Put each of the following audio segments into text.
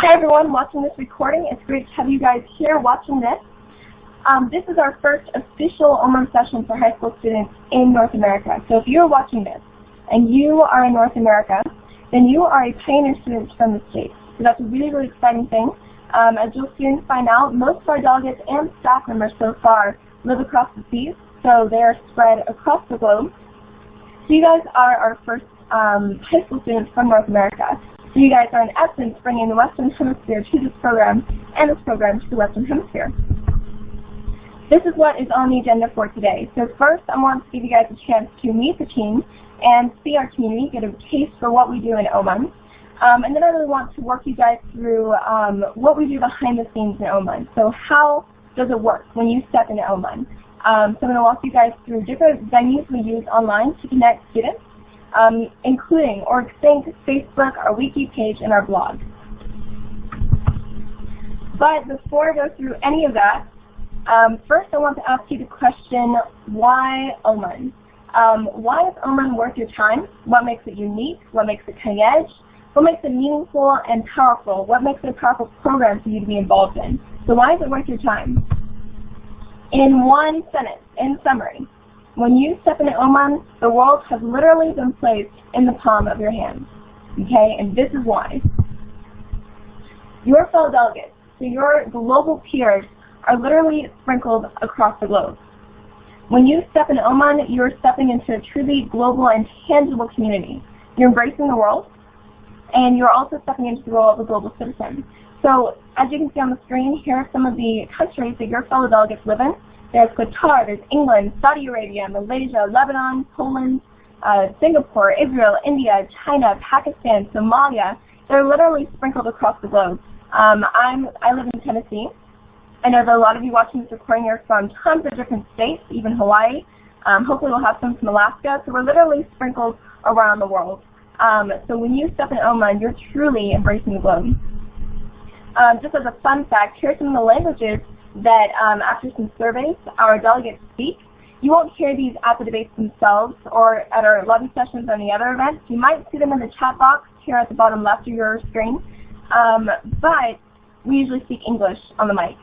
Hi everyone watching this recording. It's great to have you guys here watching this. This is our first official O-MUN session for high school students in North America. So if you're watching this and you are in North America, then you are a pioneer student from the States. So that's a really, really exciting thing. As you'll soon find out, most of our delegates and staff members so far live across the seas, so they are spread across the globe. So you guys are our first high school students from North America. So you guys are in essence bringing the Western Hemisphere to this program and this program to the Western Hemisphere. This is what is on the agenda for today. So first I want to give you guys a chance to meet the team and see our community, get a taste for what we do in O-MUN. And then I really want to work you guys through what we do behind the scenes in O-MUN. So how does it work when you step into O-MUN? So I'm going to walk you guys through different venues we use online to connect students, including OrgSync, Facebook, our wiki page, and our blog. But before I go through any of that, first I want to ask you the question, why O-MUN? Why is O-MUN worth your time? What makes it unique? What makes it cutting edge? What makes it meaningful and powerful? What makes it a powerful program for you to be involved in? So why is it worth your time? In one sentence, in summary, when you step into O-MUN, the world has literally been placed in the palm of your hand. Okay, and this is why. Your fellow delegates, so your global peers, are literally sprinkled across the globe. When you step into O-MUN, you're stepping into a truly global and tangible community. You're embracing the world, and you're also stepping into the role of a global citizen. So, as you can see on the screen, here are some of the countries that your fellow delegates live in. There's Qatar, there's England, Saudi Arabia, Malaysia, Lebanon, Poland, Singapore, Israel, India, China, Pakistan, Somalia. They're literally sprinkled across the globe. I live in Tennessee. I know that a lot of you watching this recording are from tons of different states, even Hawaii. Hopefully we'll have some from Alaska. So we're literally sprinkled around the world. So when you step in O-MUN, you're truly embracing the globe. Just as a fun fact, here are some of the languages that after some surveys our delegates speak. You won't hear these at the debates themselves or at our lobby sessions or any other events. You might see them in the chat box here at the bottom left of your screen. But we usually speak English on the mic.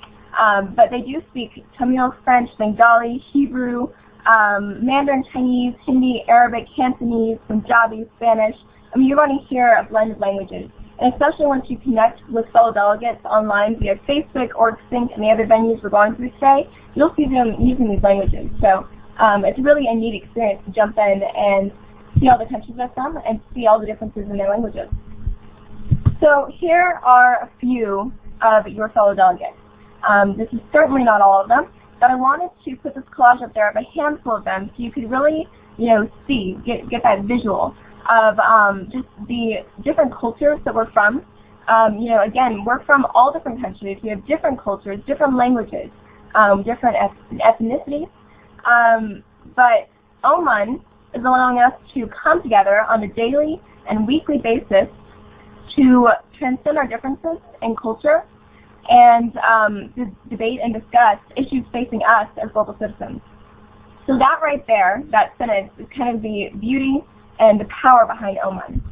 But they do speak Tamil, French, Bengali, Hebrew, Mandarin Chinese, Hindi, Arabic, Cantonese, Punjabi, Spanish. I mean, you're going to hear a blend of languages. And especially once you connect with fellow delegates online via Facebook, OrgSync, and the other venues we're going through today, you'll see them using these languages. So it's really a neat experience to jump in and see all the countries they're from and see all the differences in their languages. So here are a few of your fellow delegates. This is certainly not all of them, but I wanted to put this collage up there of a handful of them so you could really, see, get that visual of just the different cultures that we're from. Again, we're from all different countries. We have different cultures, different languages, different ethnicities. But O-MUN is allowing us to come together on a daily and weekly basis to transcend our differences in culture and debate and discuss issues facing us as global citizens. So that right there, that sentence, is kind of the beauty and the power behind O-MUN.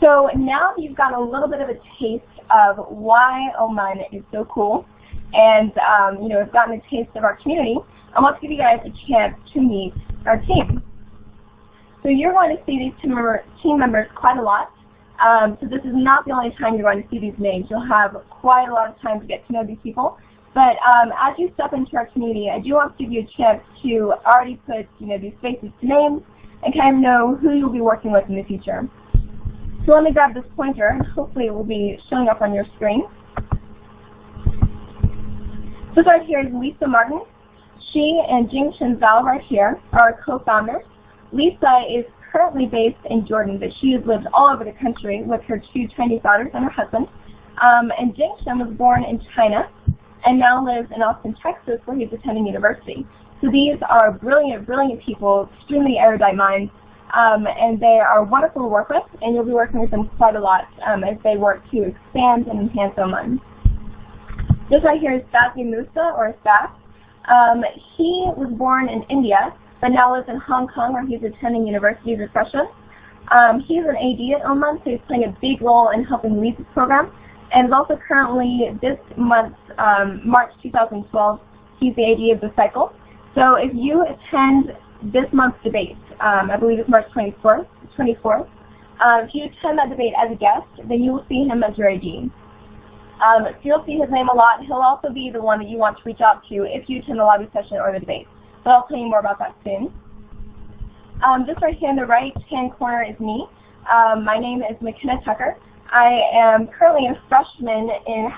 So now that you've got a little bit of a taste of why O-MUN is so cool, and have gotten a taste of our community, I want to give you guys a chance to meet our team. So you're going to see these team members quite a lot. So this is not the only time you're going to see these names. You'll have quite a lot of time to get to know these people. But as you step into our community, I do want to give you a chance to already put these faces to names and kind of know who you'll be working with in the future. So let me grab this pointer, and hopefully it will be showing up on your screen. This right here is Lisa Martin. She and Jing Chenzao right here are co-founders. Lisa is currently based in Jordan, but she has lived all over the country with her 2 Chinese daughters and her husband. And Jing Chen was born in China and now lives in Austin, Texas, where he's attending university. So these are brilliant, brilliant people, extremely erudite minds, and they are wonderful to work with, and you'll be working with them quite a lot as they work to expand and enhance O-MUN. This right here is Sazi Musa, or Saf. He was born in India, but now lives in Hong Kong, where he's attending university as a freshman. He's an AD at O-MUN, so he's playing a big role in helping lead this program, and is also currently, this month, March 2012, he's the AD of the cycle. So if you attend this month's debate, I believe it's March 24th, if you attend that debate as a guest, then you will see him as your AD. So you'll see his name a lot. He'll also be the one that you want to reach out to if you attend the lobby session or the debate. But I'll tell you more about that soon. Just right here in the right-hand corner is me. My name is Mckenna Tucker. I am currently a freshman in,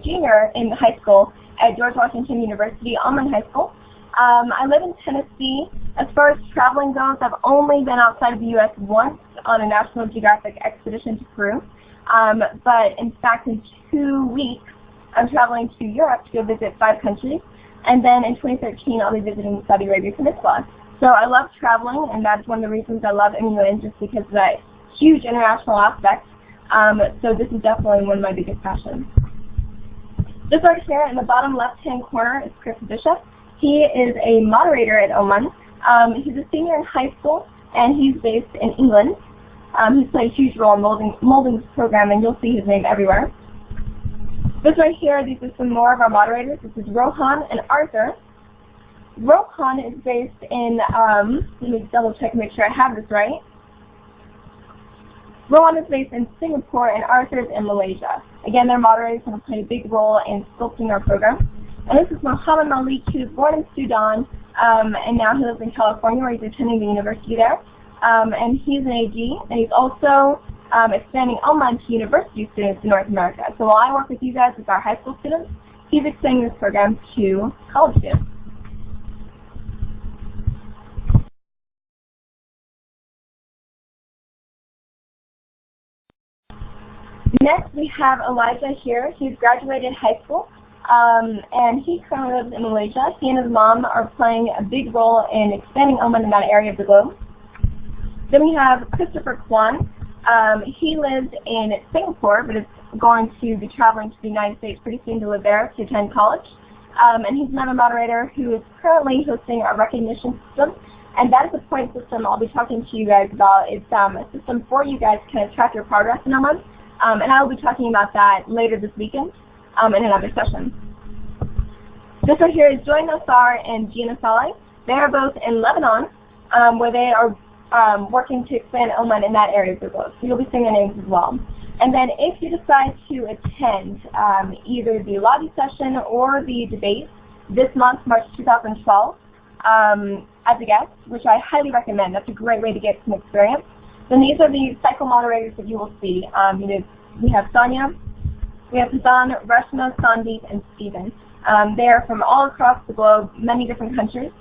junior in high school at George Washington University, O-MUN High School. I live in Tennessee. As far as traveling goes, I've only been outside of the U.S. once on a National Geographic expedition to Peru. But in fact, in 2 weeks, I'm traveling to Europe to go visit 5 countries. And then in 2013, I'll be visiting the Saudi Arabia Peninsula. So I love traveling, and that's one of the reasons I love MUN, just because of that huge international aspect. So this is definitely one of my biggest passions. Just right here in the bottom left-hand corner is Chris Bishop. He is a moderator at O-MUN. He's a senior in high school, and he's based in England. He's played a huge role in molding this program, and you'll see his name everywhere. This right here, these are some more of our moderators. This is Rohan and Arthur. Rohan is based in, let me double check and make sure I have this right. Rohan is based in Singapore, and Arthur is in Malaysia. Again, they're moderators and have played a big role in sculpting our program. And this is Muhammad Malik, who was born in Sudan, and now he lives in California, where he's attending the university there. And he's an AG, and he's also expanding O-MUN to university students in North America. So while I work with you guys with our high school students, he's extending this program to college students. Next, we have Elijah here. He's graduated high school, and he currently lives in Malaysia. He and his mom are playing a big role in expanding O-MUN in that area of the globe. Then we have Christopher Kwan. He lives in Singapore, but is going to be traveling to the United States pretty soon to live there to attend college. And he's another moderator who is currently hosting our recognition system. And that is a point system I'll be talking to you guys about. It's a system for you guys to kind of track your progress in O-MUN. And I will be talking about that later this weekend in another session. This right here is Joy Nassar and Gina Saleh. They are both in Lebanon, where they are working to expand O-MUN in that area of the globe. So you'll be seeing their names as well. And then if you decide to attend either the lobby session or the debate this month, March 2012, as a guest, which I highly recommend, that's a great way to get some experience, then these are the cycle moderators that you will see. We have Sonia, we have Hassan, Reshma, Sandeep, and Stephen. They are from all across the globe, many different countries.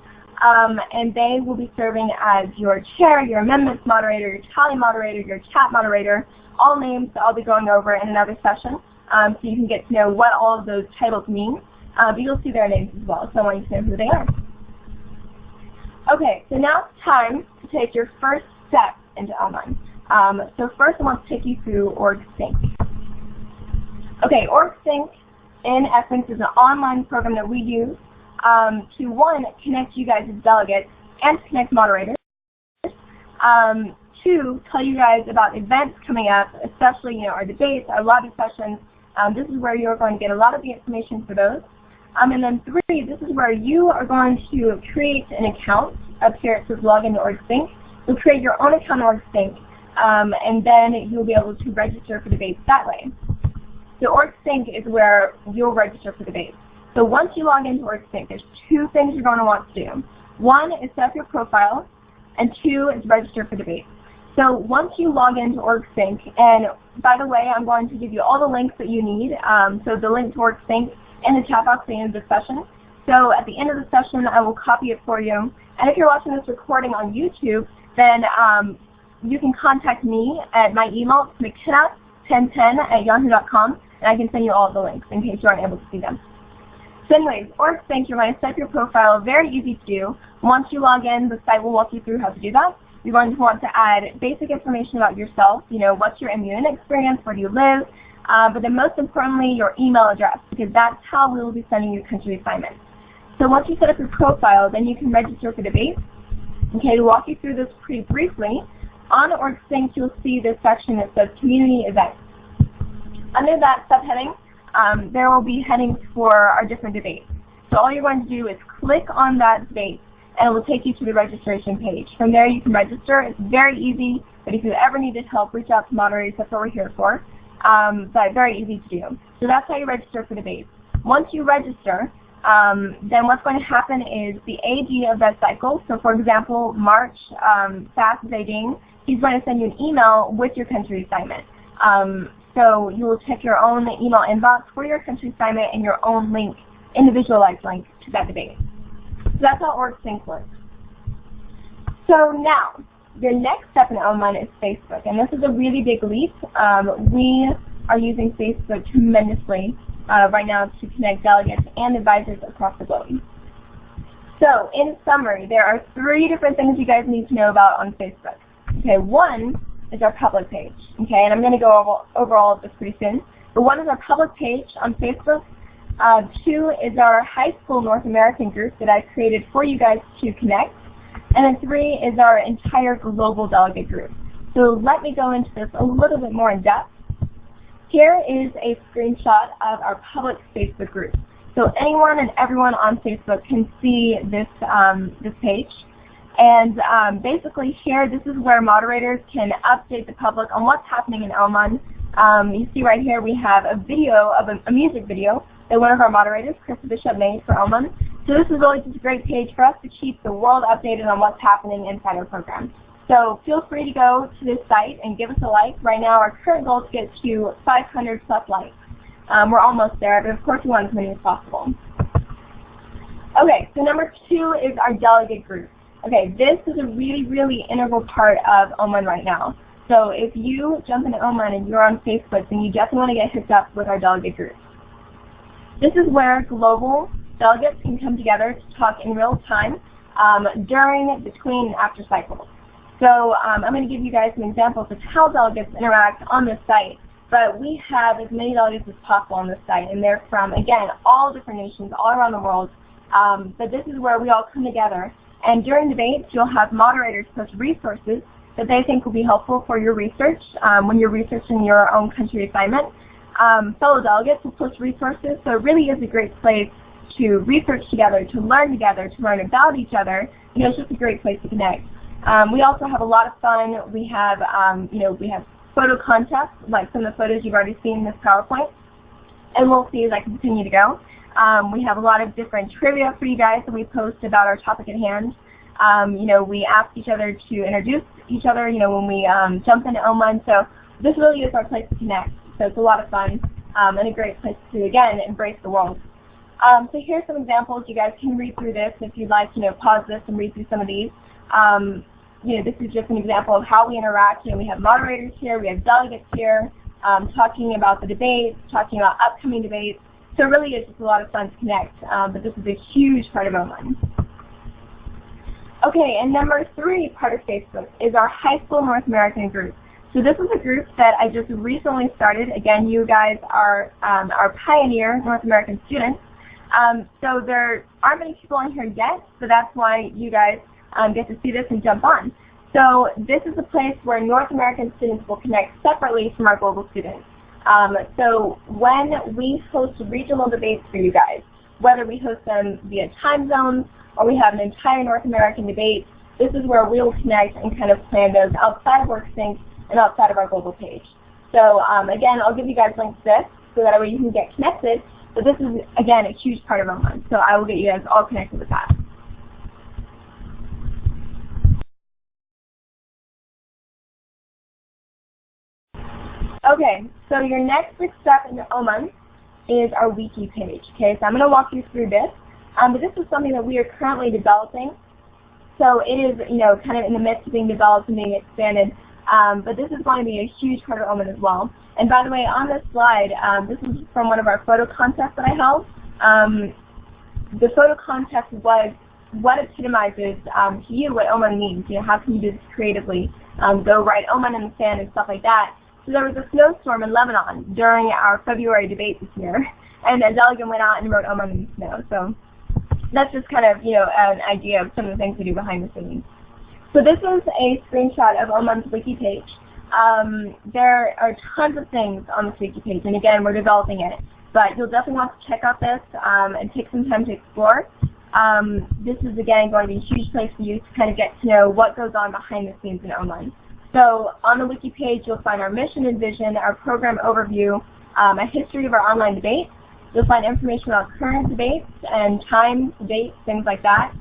And they will be serving as your chair, your amendments moderator, your tally moderator, your chat moderator, all names that I'll be going over in another session, so you can get to know what all of those titles mean. But you'll see their names as well, so I want you to know who they are. Okay, so now it's time to take your first step into O-MUN. So first I want to take you through OrgSync. Okay, OrgSync in essence is an online program that we use to, one, connect you guys as delegates and to connect moderators. Two, tell you guys about events coming up, especially our debates, our lobby sessions. This is where you're going to get a lot of the information for those. And then three, this is where you are going to create an account. Up here it says log into OrgSync. So create your own account on OrgSync, and then you'll be able to register for debates that way. So OrgSync is where you'll register for debates. So once you log into OrgSync, there's two things you're going to want to do. One is set up your profile, and two is register for debates. So once you log into OrgSync, and by the way, I'm going to give you all the links that you need, so the link to OrgSync in the chat box at the end of the session. So at the end of the session, I will copy it for you. And if you're watching this recording on YouTube, then you can contact me at my email, mckenna1010@yahoo.com, and I can send you all of the links in case you aren't able to see them. So anyways, OrgSync, you're going to set up your profile, very easy to do. Once you log in, the site will walk you through how to do that. You're going to want to add basic information about yourself, what's your MUN experience, where do you live, but then most importantly, your email address, because that's how we will be sending you country assignments. So once you set up your profile, then you can register for debates. Okay, to walk you through this pretty briefly, On OrgSync, you'll see this section that says Community Events. Under that subheading, there will be headings for our different debates. So all you're going to do is click on that debate, and it will take you to the registration page. From there, you can register. It's very easy, but if you ever needed help, reach out to Moderators. That's what we're here for. But very easy to do. So that's how you register for debates. Once you register, then what's going to happen is the AG of that cycle, so for example, March, Fast Zeding, he's going to send you an email with your country assignment. So you will check your own email inbox for your country assignment and your own link, individualized link to that debate. So that's how OrgSync works. So now, your next step in O-MUN is Facebook, and this is a really big leap. We are using Facebook tremendously right now to connect delegates and advisors across the globe. So, in summary, there are 3 different things you guys need to know about on Facebook. Okay, one is our public page, okay, and I'm going to go over all of this pretty soon. But one is our public page on Facebook. 2 is our high school North American group that I created for you guys to connect. And then 3 is our entire global delegate group. So let me go into this a little bit more in depth. Here is a screenshot of our public Facebook group. So anyone and everyone on Facebook can see this, this page. And basically here, this is where moderators can update the public on what's happening in O-MUN. You see right here we have a video of a music video that one of our moderators, Chris Bishop, made for O-MUN. So this is really just a great page for us to keep the world updated on what's happening inside our program. So feel free to go to this site and give us a like. Right now our current goal is to get to 500 plus likes. We're almost there, but of course we want as many as possible. Okay, so number 2 is our delegate group. Okay, this is a really, really integral part of O-MUN right now. So if you jump into O-MUN and you're on Facebook, then you definitely want to get hooked up with our delegate group. This is where global delegates can come together to talk in real time during, between, and after cycles. So I'm going to give you guys some examples of how delegates interact on this site. But we have as many delegates as possible on this site, and they're from, again, all different nations all around the world. But this is where we all come together. And during debates, you'll have moderators post resources that they think will be helpful for your research when you're researching your own country assignment. Fellow delegates will post resources, so it really is a great place to research together, to learn about each other. You know, it's just a great place to connect. We also have a lot of fun. We have, we have photo contests, like some of the photos you've already seen in this PowerPoint, and we'll see as I continue to go. We have a lot of different trivia for you guys that we post about our topic at hand. We ask each other to introduce each other, when we jump into O-MUN. So this really is our place to connect. So it's a lot of fun and a great place to, again, embrace the world. So here's some examples. You guys can read through this if you'd like, pause this and read through some of these. This is just an example of how we interact. We have moderators here, we have delegates here, talking about the debates, talking about upcoming debates. So it really is just a lot of fun to connect, but this is a huge part of O-MUN. Okay, and number 3 part of Facebook is our high school North American group. So this is a group that I just recently started. Again, you guys are our pioneer North American students. So there aren't many people on here yet, so that's why you guys get to see this and jump on. So this is a place where North American students will connect separately from our global students. So when we host regional debates for you guys, whether we host them via time zones or we have an entire North American debate, this is where we will connect and kind of plan those outside of OrgSync and outside of our global page. So again, I'll give you guys links to this so that way you can get connected. But this is, again, a huge part of O-MUN, so I will get you guys all connected with that. Okay, so your next big step in O-MUN is our wiki page. Okay, so I'm going to walk you through this. But this is something that we are currently developing. So it is, kind of in the midst of being developed and being expanded. But this is going to be a huge part of O-MUN as well. And by the way, on this slide, this is from one of our photo contests that I held. The photo contest was what epitomizes to you what O-MUN means. How can you do this creatively? Go write O-MUN in the sand and stuff like that. So there was a snowstorm in Lebanon during our February debate this year, and a delegate went out and wrote O-MUN in the snow. So that's just kind of, an idea of some of the things we do behind the scenes. So this is a screenshot of O-MUN's wiki page. There are tons of things on this wiki page, and again, we're developing it. But you'll definitely want to check out this and take some time to explore. This is, again, going to be a huge place for you to kind of get to know what goes on behind the scenes in O-MUN. So on the wiki page, you'll find our mission and vision, our program overview, a history of our online debates. You'll find information about current debates and times, dates, things like that.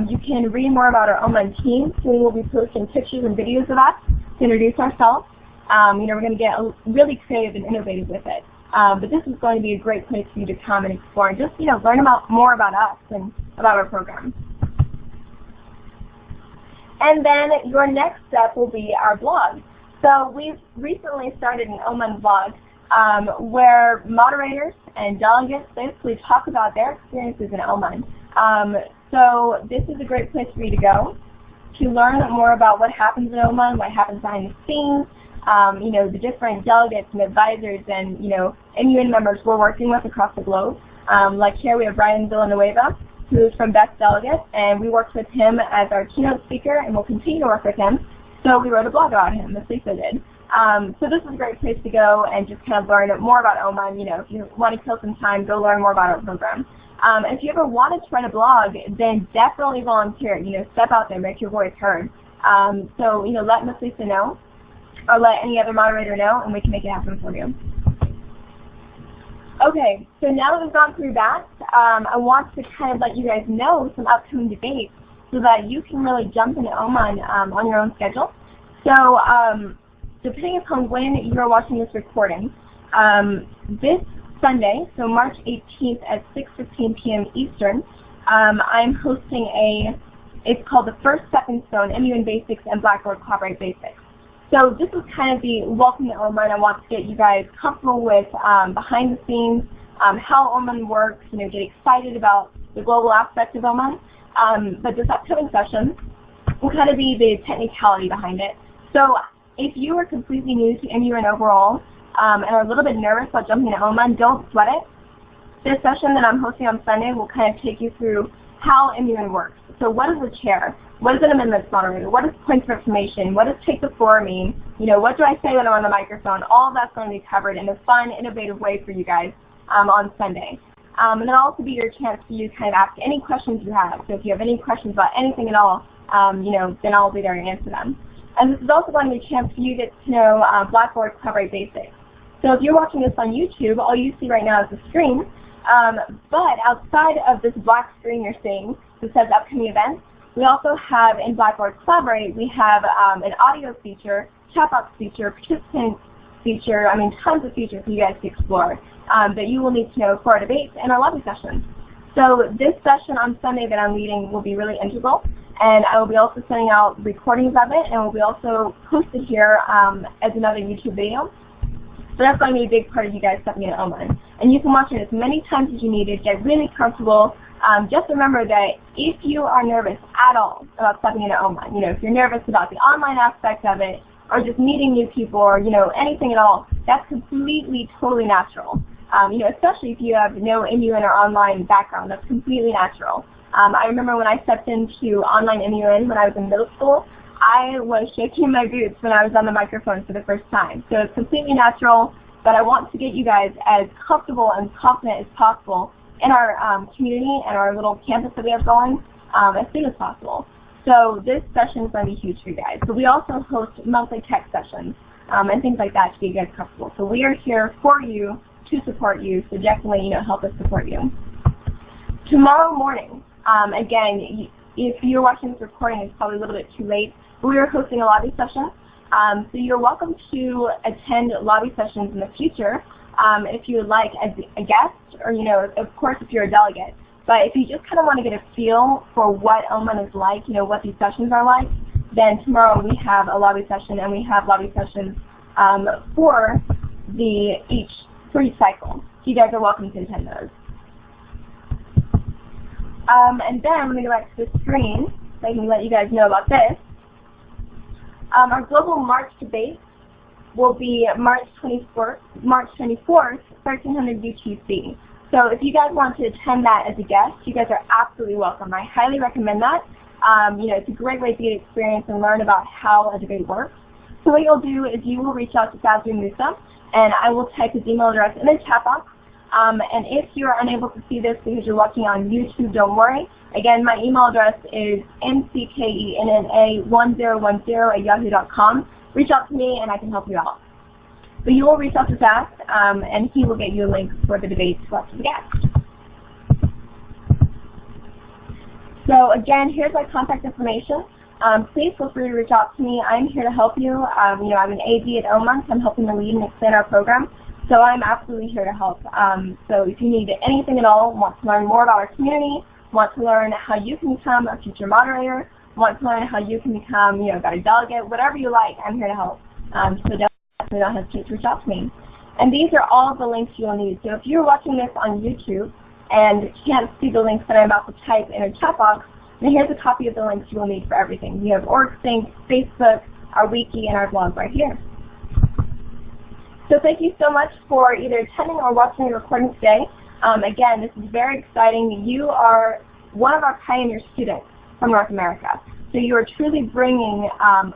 You can read more about our O-MUN team. So we will be posting pictures and videos of us to introduce ourselves. We're going to get really creative and innovative with it. But this is going to be a great place for you to come and explore and just, learn more about us and about our program. And then your next step will be our blog. So we've recently started an O-MUN blog where moderators and delegates basically talk about their experiences in O-MUN. So this is a great place for you to go to learn more about what happens in O-MUN, what happens behind the scenes, the different delegates and advisors and, MUN members we're working with across the globe. Like here we have Brian Villanueva, who is from Best Delegates, and we worked with him as our keynote speaker, and we'll continue to work with him. So we wrote a blog about him, as Lisa did. So this is a great place to go and just kind of learn more about O-MUN. If you want to kill some time, go learn more about our program. If you ever wanted to write a blog, then definitely volunteer. Step out there, make your voice heard. So let Miss Lisa know, or let any other moderator know, and we can make it happen for you. Okay, so now that we've gone through that, I want to kind of let you guys know some upcoming debates so that you can really jump into O-MUN on your own schedule. So depending upon when you're watching this recording, this Sunday, so March 18th at 6:15 p.m. Eastern, I'm hosting it's called the First Stepping Stone, MUN Basics and Blackboard Copyright Basics. So this is kind of the welcome to O-MUN. I want to get you guys comfortable with behind the scenes, how O-MUN works, get excited about the global aspect of O-MUN. But this upcoming session will kind of be the technicality behind it. So if you are completely new to MUN overall and are a little bit nervous about jumping into O-MUN, don't sweat it. This session that I'm hosting on Sunday will kind of take you through how MUN works. So what is a chair? What is an amendments moderator? What is points of information? What does take the floor mean? What do I say when I'm on the microphone? All of that's going to be covered in a fun, innovative way for you guys on Sunday. And it'll also be your chance for you to kind of ask any questions you have. So if you have any questions about anything at all, then I'll be there to answer them. And this is also going to be a chance for you to get to know Blackboard Copyright Basics. So if you're watching this on YouTube, all you see right now is the screen. But outside of this black screen you're seeing that says upcoming events, we also have in Blackboard Collaborate, we have an audio feature, chat box feature, participant feature, tons of features for you guys to explore that you will need to know for our debates and our lobby sessions. So this session on Sunday that I'm leading will be really integral, and I will be also sending out recordings of it, and will be also posted here as another YouTube video. So that's going to be a big part of you guys stepping into O-MUN. And you can watch it as many times as you need to get really comfortable. Just remember that if you are nervous at all about stepping into O-MUN, if you're nervous about the online aspect of it, or just meeting new people, or anything at all, that's completely, totally natural. Especially if you have no MUN or online background, that's completely natural. I remember when I stepped into online MUN when I was in middle school, I was shaking my boots when I was on the microphone for the first time. So it's completely natural, but I want to get you guys as comfortable and confident as possible in our community and our little campus that we have going as soon as possible. So this session is going to be huge for you guys. So we also host monthly tech sessions and things like that to get you guys comfortable. So we are here for you to support you. So definitely, help us support you. Tomorrow morning, again, if you're watching this recording, it's probably a little bit too late. We are hosting a lobby session. So you're welcome to attend lobby sessions in the future if you would like as a guest, or of course if you're a delegate. But if you just kind of want to get a feel for what O-MUN is like, what these sessions are like, then tomorrow we have a lobby session, and we have lobby sessions for each cycle. So you guys are welcome to attend those. And then I'm going to go back to the screen so I can let you guys know about this. Our global March debate will be March 24th, 1300 UTC. So if you guys want to attend that as a guest, you guys are absolutely welcome. I highly recommend that. It's a great way to get experience and learn about how a debate works. So what you'll do is you will reach out to Fazli Musa, and I will type his email address in the chat box. And if you're unable to see this because you're watching on YouTube, don't worry. Again, my email address is mckenna1010@yahoo.com. Reach out to me and I can help you out. But you will reach out to Zach, and he will get you a link for the debate to watch the guest. So again, here's my contact information. Please feel free to reach out to me. I'm here to help you. I'm an AD at O-MUN, so I'm helping to lead and expand our program. So I'm absolutely here to help. So if you need anything at all, want to learn more about our community, want to learn how you can become a future moderator, want to learn how you can become, a better delegate, whatever you like, I'm here to help. So definitely don't hesitate to reach out to me. And these are all the links you will need. So if you're watching this on YouTube and can't see the links that I'm about to type in a chat box, then here's a copy of the links you will need for everything. We have OrgSync, Facebook, our wiki, and our blog right here. So thank you so much for either attending or watching the recording today. Again, this is very exciting. You are one of our pioneer students from North America. So you are truly bringing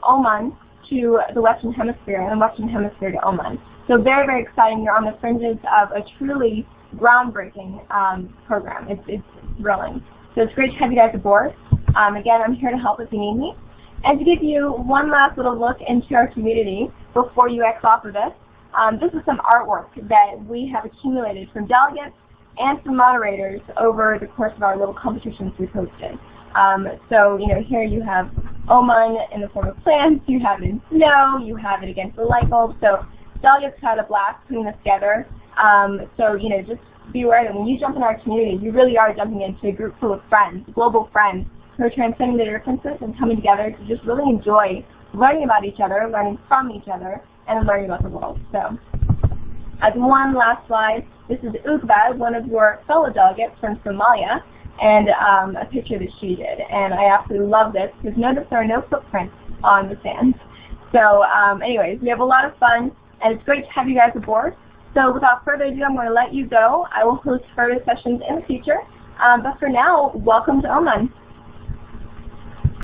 O-MUN to the Western Hemisphere and the Western Hemisphere to O-MUN. So very, very exciting. You're on the fringes of a truly groundbreaking program. It's thrilling. So it's great to have you guys aboard. Again, I'm here to help if you need me. And to give you one last little look into our community before you X off of this, this is some artwork that we have accumulated from delegates and from moderators over the course of our little competitions we posted. So, here you have O-MUN in the form of plants, you have it in snow, you have it against the light bulb. So delegates had a blast putting this together. So, just be aware that when you jump in our community, you really are jumping into a group full of friends, global friends, who are transcending their differences and coming together to just really enjoy learning about each other, learning from each other, and learning about the world. So, as one last slide, this is Ugbad, one of your fellow delegates from Somalia, and a picture that she did. And I absolutely love this because notice there are no footprints on the sand. So anyways, we have a lot of fun, and it's great to have you guys aboard. So without further ado, I'm going to let you go. I will host further sessions in the future. But for now, welcome to O-MUN.